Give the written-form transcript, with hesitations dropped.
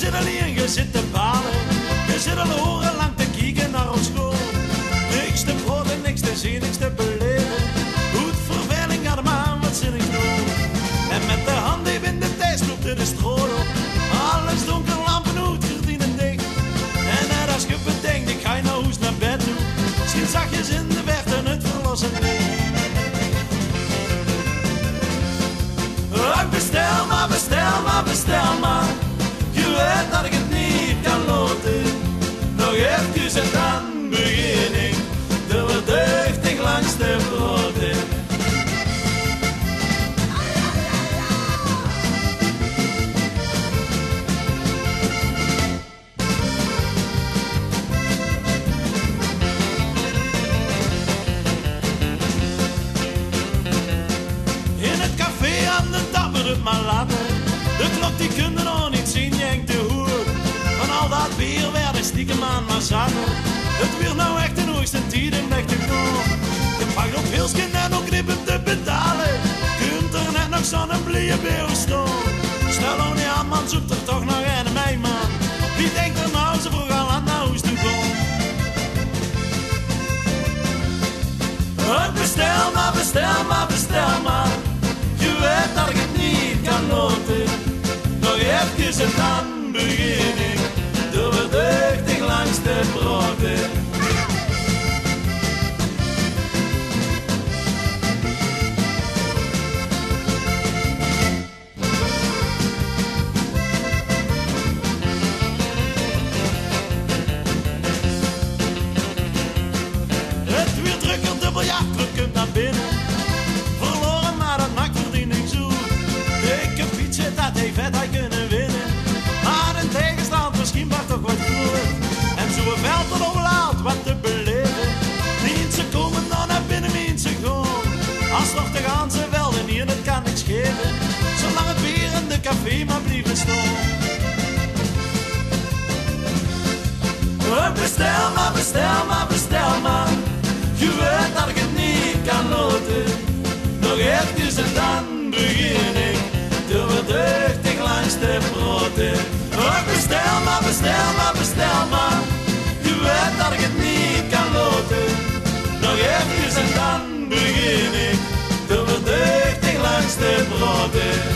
zit alleen, je zit te balen. Je zit al orenlang te kijken naar ons school. Niks te broden, niks te zien, niks te beleven. Goed verveling gaat hem aan, wat zin ik doen. En met de hand die in de tijd loopt er de stroom op. Alles donker, lampen uit, gordijnen dicht. En net als je bedenkt, ik ga naar huis naar bed toe. Misschien zachtjes in de verte het verlossen licht. Bestel maar, bestel maar, bestel maar. Je weet dat ik het niet kan loten. Nog even en dan begin ik. De verdeugding langs de broden. In het café aan de dapper het maar laten. De klok die kun je nog niet zien, jengt de hoer. Van al dat bier werd ik stiekem aan maar zakken. Het weer nou echt de hoogste tijd en echt te koop. Je pakt op Hilsken en ook knippen te betalen. Kunt er net nog zo'n blije beer staan. Stel nou niet aan man, zoekt er toch nog een mij man. Wie denkt er nou zo vroeg al aan naar huis toe komt? Bestel maar, bestel maar, bestel maar. Je weet dat ik het niet kan loten. Nog even en dan begin ik. De verdeugding langs de broden. Het weer drukker, dubbel ja, drukkend naar binnen. Verloren, maar dat maakt verdiening zo. Ik heb iets dat hij vet had kunnen winnen. Maar een tegenstand misschien maar toch wat groeit. En zo'n veld er overlaat wat te beleven. Mensen komen dan naar binnen, mensen gaan. Als nog te gaan ze wel en hier, dat kan niks geven. Zolang het bier in de café maar blijven staan. Bestel maar, bestel maar, bestel maar. Je weet dat ik het niet kan loten. Nog even en dan begin ik. De verdeugding langs de broden. Bestel maar, bestel maar, bestel maar. Je weet dat ik het niet kan loten. Nog even en dan begin ik. De verdeugding langs de broden.